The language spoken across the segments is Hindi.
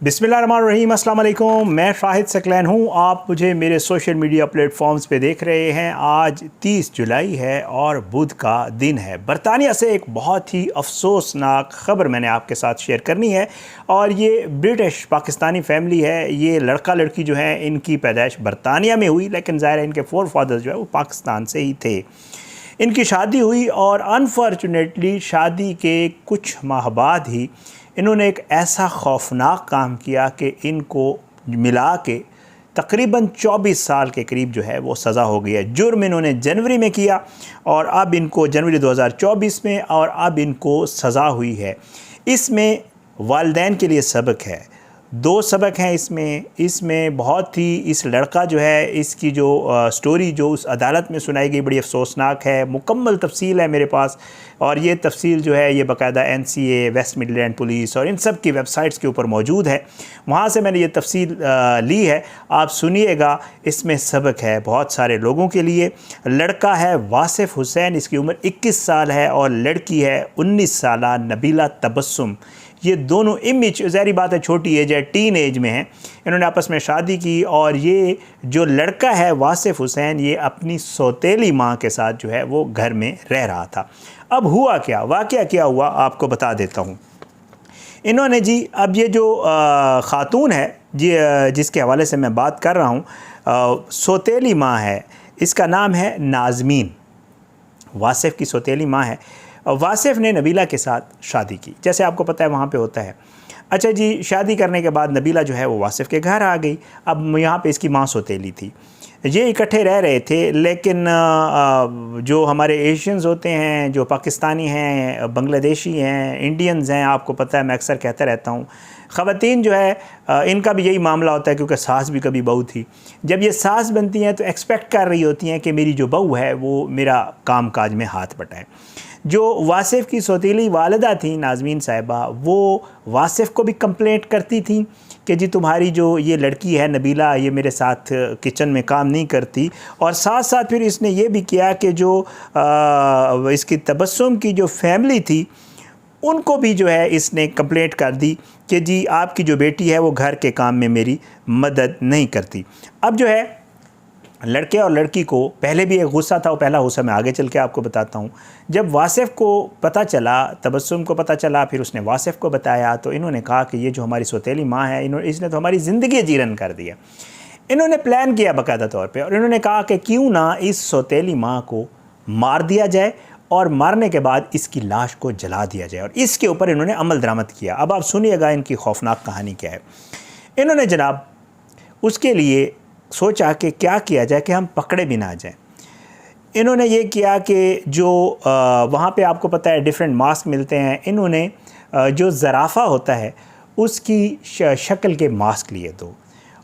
बिस्मिल्लाहिर्रहमानिर्रहीम, अस्सलाम वालेकुम। मैं शाहिद सकलैन हूँ। आप मुझे मेरे सोशल मीडिया प्लेटफॉर्म्स पे देख रहे हैं। आज 30 जुलाई है और बुध का दिन है। बरतानिया से एक बहुत ही अफसोसनाक ख़बर मैंने आपके साथ शेयर करनी है। और ये ब्रिटिश पाकिस्तानी फैमिली है। ये लड़का लड़की जो है इनकी पैदाइश बरतानिया में हुई, लेकिन ज़ाहिर है इनके फोर फादर्स जो है वो पाकिस्तान से ही थे। इनकी शादी हुई और अनफॉर्चुनेटली शादी के कुछ माह बाद ही इन्होंने एक ऐसा खौफनाक काम किया कि इनको मिला के तकरीबन 24 साल के करीब जो है वो सज़ा हो गई है। जुर्म इन्होंने जनवरी में किया और अब इनको जनवरी 2024 में और अब इनको सज़ा हुई है। इसमें वालिदैन के लिए सबक है, दो सबक हैं इसमें बहुत ही इस लड़का जो है इसकी जो स्टोरी जो उस अदालत में सुनाई गई बड़ी अफसोसनाक है। मुकम्मल तफसील है मेरे पास और ये तफसील जो है ये बाकायदा NCA, वेस्ट मिडलैंड पुलिस और इन सब की वेबसाइट्स के ऊपर मौजूद है। वहाँ से मैंने ये तफसील ली है, आप सुनिएगा। इसमें सबक है बहुत सारे लोगों के लिए। लड़का है वासिफ़ हुसैन, इसकी उम्र 21 साल है और लड़की है 19 साला नबीला तबस्सुम। ये दोनों इमेज ज़ाहिर बात है छोटी एज है, टीन एज में हैं। इन्होंने आपस में शादी की और ये जो लड़का है वासिफ़ हुसैन ये अपनी सौतेली माँ के साथ जो है वो घर में रह रहा था। अब हुआ क्या, वाक़या क्या हुआ आपको बता देता हूँ। इन्होंने जी अब ये जो ख़ातून है जी जिसके हवाले से मैं बात कर रहा हूँ, सौतेली माँ है, इसका नाम है नाज़मीन। वासिफ़ की सौतेली माँ है। वासिफ़ ने नबीला के साथ शादी की, जैसे आपको पता है वहाँ पे होता है। अच्छा जी, शादी करने के बाद नबीला जो है वो वासिफ़ के घर आ गई। अब यहाँ पे इसकी माँ सौतेली थी। ये इकट्ठे रह रहे थे, लेकिन जो हमारे एशियंस होते हैं, जो पाकिस्तानी हैं, बांग्लादेशी हैं, इंडियंस हैं, आपको पता है मैं अक्सर कहता रहता हूँ, ख़वातीन जो है इनका भी यही मामला होता है, क्योंकि सास भी कभी बहू थी। जब ये सास बनती हैं तो एक्सपेक्ट कर रही होती हैं कि मेरी जो बहू है वो मेरा काम काज में हाथ बटाए। जो वासिफ़ की सौतीली वालिदा थी नाज़मीन साहिबा, वो वासिफ़ को भी कंप्लेंट करती थी कि जी तुम्हारी जो ये लड़की है नबीला ये मेरे साथ किचन में काम नहीं करती। और साथ साथ फिर इसने ये भी किया कि जो इसकी तबस्सुम की जो फैमिली थी उनको भी जो है इसने कंप्लेंट कर दी कि जी आपकी जो बेटी है वो घर के काम में मेरी मदद नहीं करती। अब जो है लड़के और लड़की को पहले भी एक गुस्सा था, वो पहला गुस्सा मैं आगे चल के आपको बताता हूँ। जब वासिफ़ को पता चला, तबस्सुम को पता चला, फिर उसने वासिफ़ को बताया, तो इन्होंने कहा कि ये जो हमारी सौतेली माँ है इसने तो हमारी ज़िंदगी जीरन कर दिया। इन्होंने प्लान किया बाकायदा तौर पर और इन्होंने कहा कि क्यों ना इस सौतेली माँ को मार दिया जाए और मारने के बाद इसकी लाश को जला दिया जाए। और इसके ऊपर इन्होंने अमल दरामद किया। अब आप सुनिएगा इनकी खौफनाक कहानी क्या है। इन्होंने जनाब उसके लिए सोचा कि क्या किया जाए कि हम पकड़े भी ना जाएं। इन्होंने ये किया कि जो वहाँ पे आपको पता है डिफरेंट मास्क मिलते हैं, इन्होंने जो ज़राफ़ा होता है उसकी शक्ल के मास्क लिए दो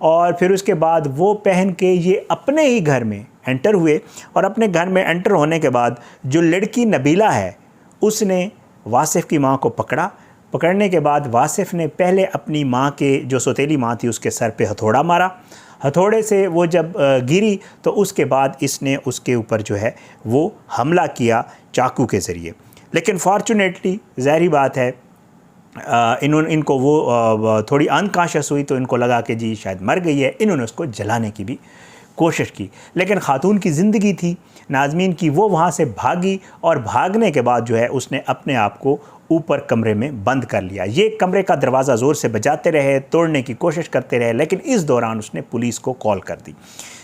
और फिर उसके बाद वो पहन के ये अपने ही घर में एंटर हुए। और अपने घर में एंटर होने के बाद जो लड़की नबीला है उसने वासिफ़ की माँ को पकड़ा। पकड़ने के बाद वासिफ़ ने पहले अपनी माँ के जो सौतेली माँ थी उसके सर पे हथौड़ा मारा। हथौड़े से वो जब गिरी तो उसके बाद इसने उसके ऊपर जो है वो हमला किया चाकू के ज़रिए। लेकिन फॉर्चुनेटली ज़ाहिर बात है इनको वो थोड़ी अनकॉन्शियस हुई, तो इनको लगा कि जी शायद मर गई है। इन्होंने उसको जलाने की भी कोशिश की, लेकिन ख़ातून की ज़िंदगी थी नाज़मीन की, वो वहाँ से भागी और भागने के बाद जो है उसने अपने आप को ऊपर कमरे में बंद कर लिया। ये कमरे का दरवाज़ा ज़ोर से बजाते रहे, तोड़ने की कोशिश करते रहे, लेकिन इस दौरान उसने पुलिस को कॉल कर दी।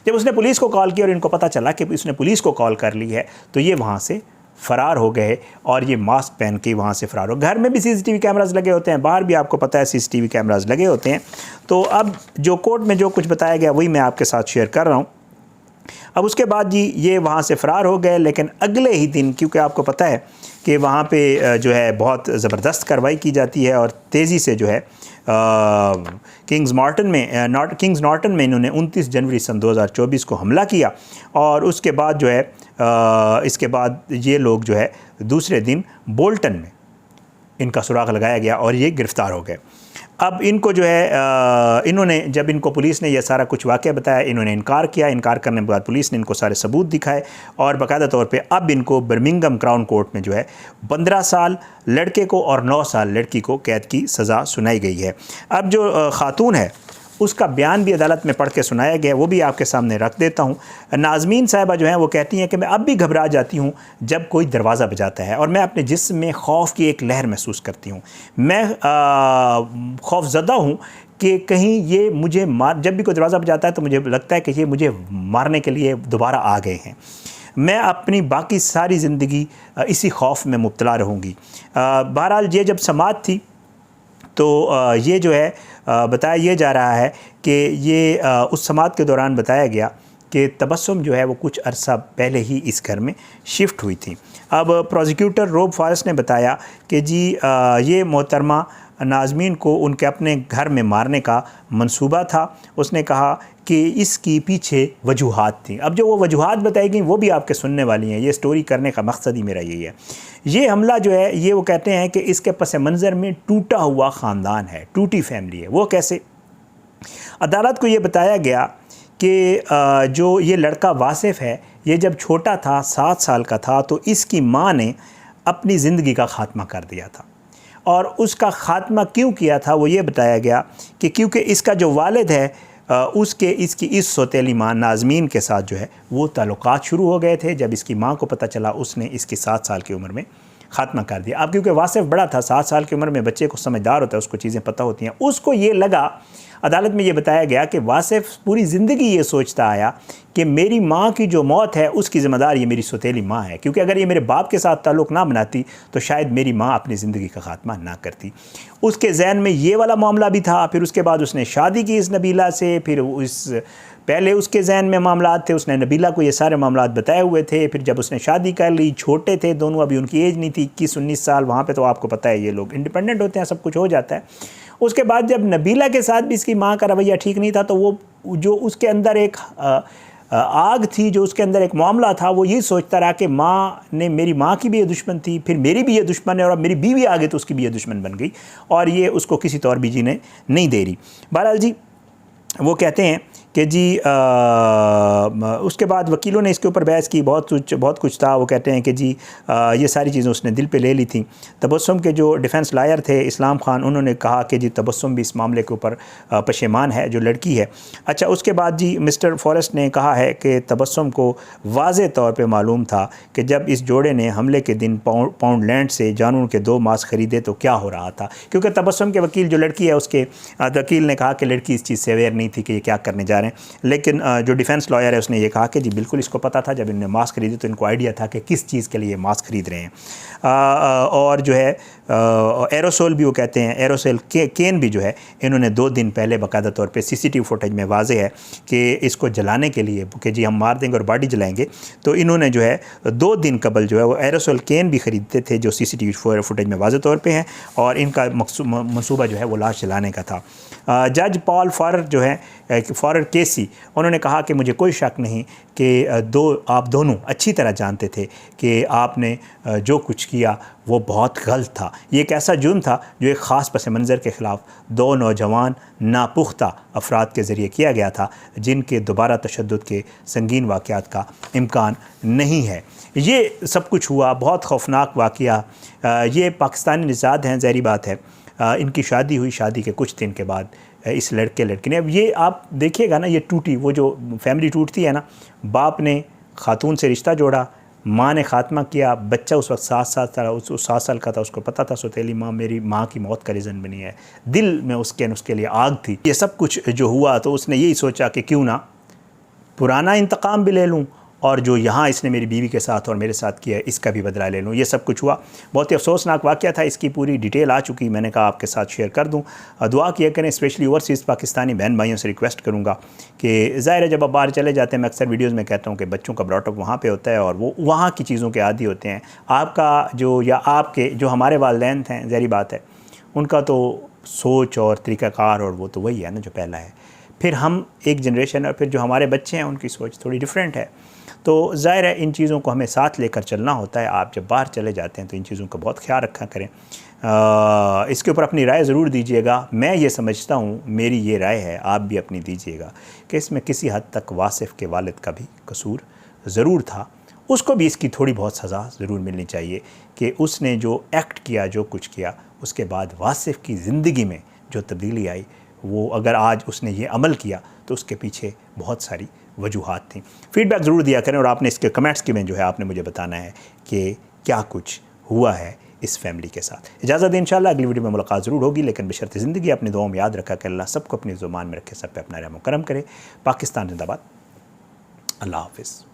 जब उसने पुलिस को कॉल किया और इनको पता चला कि उसने पुलिस को कॉल कर ली है, तो ये वहाँ से फ़रार हो गए और ये मास्क पहन के वहाँ से फ़रार हो। घर में भी CCTV कैमराज़ लगे होते हैं, बाहर भी आपको पता है CCTV कैमराज़ लगे होते हैं। तो अब जो कोर्ट में जो कुछ बताया गया वही मैं आपके साथ शेयर कर रहा हूँ। अब उसके बाद जी ये वहाँ से फ़रार हो गए, लेकिन अगले ही दिन, क्योंकि आपको पता है कि वहाँ पे जो है बहुत ज़बरदस्त कार्रवाई की जाती है और तेज़ी से जो है किंग्स नॉर्टन में इन्होंने 29 जनवरी सन 2024 को हमला किया। और उसके बाद जो है इसके बाद ये लोग जो है दूसरे दिन बोल्टन में इनका सुराग लगाया गया और ये गिरफ़्तार हो गए। अब इनको जो है इन्होंने, जब इनको पुलिस ने यह सारा कुछ वाक़या बताया, इन्होंने इनकार किया। इनकार करने के बाद पुलिस ने इनको सारे सबूत दिखाए और बाकायदा तौर पे अब इनको बर्मिंघम क्राउन कोर्ट में जो है 15 साल लड़के को और 9 साल लड़की को कैद की सज़ा सुनाई गई है। अब जो ख़ातून है उसका बयान भी अदालत में पढ़ के सुनाया गया, वो भी आपके सामने रख देता हूँ। नाज़मीन साहिबा जो हैं वो कहती हैं कि मैं अब भी घबरा जाती हूँ जब कोई दरवाज़ा बजाता है और मैं अपने जिस्म में खौफ की एक लहर महसूस करती हूँ। मैं खौफज़दा हूँ कि कहीं ये मुझे जब भी कोई दरवाज़ा बजाता है तो मुझे लगता है कि ये मुझे मारने के लिए दोबारा आ गए हैं। मैं अपनी बाकी सारी ज़िंदगी इसी खौफ में मुब्तला रहूँगी। बहरहाल ये जब समाअत थी तो ये जो है बताया ये जा रहा है कि ये उस समाअत के दौरान बताया गया कि तबस्सुम जो है वो कुछ अरसा पहले ही इस घर में शिफ्ट हुई थी। अब प्रोसिक्यूटर रोब फॉरेस्ट ने बताया कि जी ये मोहतरमा नाज़मीन को उनके अपने घर में मारने का मंसूबा था। उसने कहा कि इसकी पीछे वजूहात थी। अब जो वो वजूहात बताई गई वो भी आपके सुनने वाली हैं। ये स्टोरी करने का मकसद ही मेरा यही है। ये हमला जो है ये वो कहते हैं कि इसके पस मंज़र में टूटा हुआ ख़ानदान है, टूटी फैमिली है। वो कैसे? अदालत को ये बताया गया कि जो ये लड़का वासिफ़ है, ये जब छोटा था, 7 साल का था, तो इसकी माँ ने अपनी ज़िंदगी का ख़ात्मा कर दिया था। और उसका ख़ात्मा क्यों किया था वो ये बताया गया कि क्योंकि इसका जो वालिद है इसकी इस सौतेली माँ नाज़मीन के साथ जो है वो ताल्लुकात शुरू हो गए थे। जब इसकी माँ को पता चला उसने इसकी 7 साल की उम्र में ख़ात्मा कर दिया। अब क्योंकि वासिफ़ बड़ा था, 7 साल की उम्र में बच्चे को समझदार होता है, उसको चीज़ें पता होती हैं। उसको ये लगा, अदालत में ये बताया गया कि वासिफ़ पूरी ज़िंदगी ये सोचता आया कि मेरी माँ की जो मौत है उसकी ज़िम्मेदार ये मेरी सौतेली माँ है, क्योंकि अगर ये मेरे बाप के साथ ताल्लुक़ ना बनाती तो शायद मेरी माँ अपनी ज़िंदगी का ख़ात्मा ना करती। उसके जहन में ये वाला मामला भी था। फिर उसके बाद उसने शादी की इस नबीला से, फिर पहले उसके जहन में मामलात थे, उसने नबीला को ये सारे मामलात बताए हुए थे। फिर जब उसने शादी कर ली, छोटे थे दोनों, अभी उनकी एज नहीं थी, 21-19 साल। वहाँ पे तो आपको पता है ये लोग इंडिपेंडेंट होते हैं, सब कुछ हो जाता है। उसके बाद जब नबीला के साथ भी इसकी माँ का रवैया ठीक नहीं था तो वो जो उसके अंदर एक आग थी, जो उसके अंदर एक मामला था, वो ये सोचता रहा कि माँ ने, मेरी माँ की भी ये दुश्मन थी, फिर मेरी भी ये दुश्मन है, और अब मेरी बीवी आ गई तो उसकी भी ये दुश्मन बन गई और ये उसको किसी तौर भी जीने नहीं दे रही। बहरहाल जी वो कहते हैं कि जी उसके बाद वकीलों ने इसके ऊपर बहस की, बहुत कुछ था। वो कहते हैं कि जी ये सारी चीज़ें उसने दिल पे ले ली थी। तबस्सुम के जो डिफेंस लॉयर थे इस्लाम खान, उन्होंने कहा कि जी तबस्सुम भी इस मामले के ऊपर पशेमान है, जो लड़की है। अच्छा, उसके बाद जी मिस्टर फॉरेस्ट ने कहा है कि तबस्सुम को वाज़े तौर पे मालूम था कि जब इस जोड़े ने हमले के दिन पाउंडलैंड से जानून के 2 मास्क ख़रीदे तो क्या हो रहा था, क्योंकि तबस्सुम के वकील जो लड़की है उसके वकील ने कहा कि लड़की इस चीज़ से अवेयर नहीं थी कि ये क्या करने जा रहे हैं। लेकिन जो डिफेंस लॉयर है उसने ये कहा कि जी बिल्कुल इसको पता था, जब इन्होंने मास्क खरीदे तो इनको आइडिया था कि किस चीज़ के लिए मास्क खरीद रहे हैं। और जो है एरोसोल भी वो कहते हैं, एरोसोल केन भी जो है इन्होंने 2 दिन पहले बाकायदा तौर पे सीसीटीवी फुटेज में वाज़े है कि इसको जलाने के लिए कि जी हम मार देंगे और बॉडी जलाएंगे, तो इन्होंने जो है 2 दिन कबल जो है वो एरोसोल केन भी ख़रीदते थे, जो सीसीटीवी फुटेज में वाज़े तौर पे हैं, और इनका मंसूबा जो है वो लाश जलाने का था। जज पॉल फॉरर जो है, फॉरर केसी, उन्होंने कहा कि मुझे कोई शक नहीं कि आप दोनों अच्छी तरह जानते थे कि आपने जो कुछ किया वो बहुत गलत था। ये एक ऐसा जुर्म था जो एक ख़ास पस मंज़र के ख़िलाफ़ 2 नौजवान नापुख्ता अफराद के ज़रिए किया गया था, जिनके दोबारा तशद्दुद के संगीन वाक़यात का इम्कान नहीं है। ये सब कुछ हुआ, बहुत खौफनाक वाक़या। ये पाकिस्तानी निज़ाद हैं, ज़ाहिर बात है। इनकी शादी हुई, शादी के कुछ दिन के बाद इस लड़के ने, अब ये आप देखिएगा ना, ये टूटी, वो जो फैमिली टूटती है ना, बाप ने खातून से रिश्ता जोड़ा, माँ ने ख़ात्मा किया, बच्चा उस वक्त 7 साल का था, उसको पता था सौतेली माँ मेरी माँ की मौत का रीज़न बनी है, दिल में उसके लिए आग थी। ये सब कुछ जो हुआ तो उसने यही सोचा कि क्यों ना पुराना इंतकाम भी ले लूँ, और जो यहाँ इसने मेरी बीवी के साथ और मेरे साथ किया है इसका भी बदला ले लूँ। ये सब कुछ हुआ। बहुत ही अफसोसनाक वाक़या था, इसकी पूरी डिटेल आ चुकी, मैंने कहा आपके साथ शेयर कर दूँ। दुआ किया करें, स्पेशली ओवरसीज़ पाकिस्तानी बहन भाइयों से रिक्वेस्ट करूँगा कि ज़ाहिर है जब आप बाहर चले जाते हैं, मैं अक्सर वीडियोज़ में कहता हूँ कि बच्चों का ब्रॉटअप वहाँ पर होता है और वो वहाँ की चीज़ों के आदी होते हैं। आपका जो, या आपके जो हमारे वालिदैन हैं, ज़ाहिर बात है उनका तो सोच और तरीक़ाकार और वो तो वही है ना जो पहला है। फिर हम एक जनरेशन और फिर जो हमारे बच्चे हैं उनकी सोच थोड़ी डिफरेंट है। तो ज़ाहिर है इन चीज़ों को हमें साथ लेकर चलना होता है। आप जब बाहर चले जाते हैं तो इन चीज़ों का बहुत ख्याल रखा करें। इसके ऊपर अपनी राय ज़रूर दीजिएगा। मैं ये समझता हूँ, मेरी ये राय है, आप भी अपनी दीजिएगा कि इसमें किसी हद तक वासिफ़ के वालिद का भी कसूर ज़रूर था। उसको भी इसकी थोड़ी बहुत सज़ा ज़रूर मिलनी चाहिए कि उसने जो एक्ट किया, जो कुछ किया, उसके बाद वासिफ़ की ज़िंदगी में जो तब्दीली आई, वो अगर आज उसने ये अमल किया तो उसके पीछे बहुत सारी वजूहात थी। फ़ीडबैक ज़रूर दिया करें और आपने इसके कमेंट्स के में जो है आपने मुझे बताना है कि क्या कुछ हुआ है इस फैमिली के साथ। इजाज़त दें, इंशाल्लाह अगली वीडियो में मुलाकात ज़रूर होगी, लेकिन बशर्ते ज़िंदगी अपनी दुआओं में याद रखा कि अल्लाह सबको अपनी ज़ुबान में रखे, सब पे अपना रहम करम करे। पाकिस्तान जिंदाबाद। अल्लाह हाफ़िज़।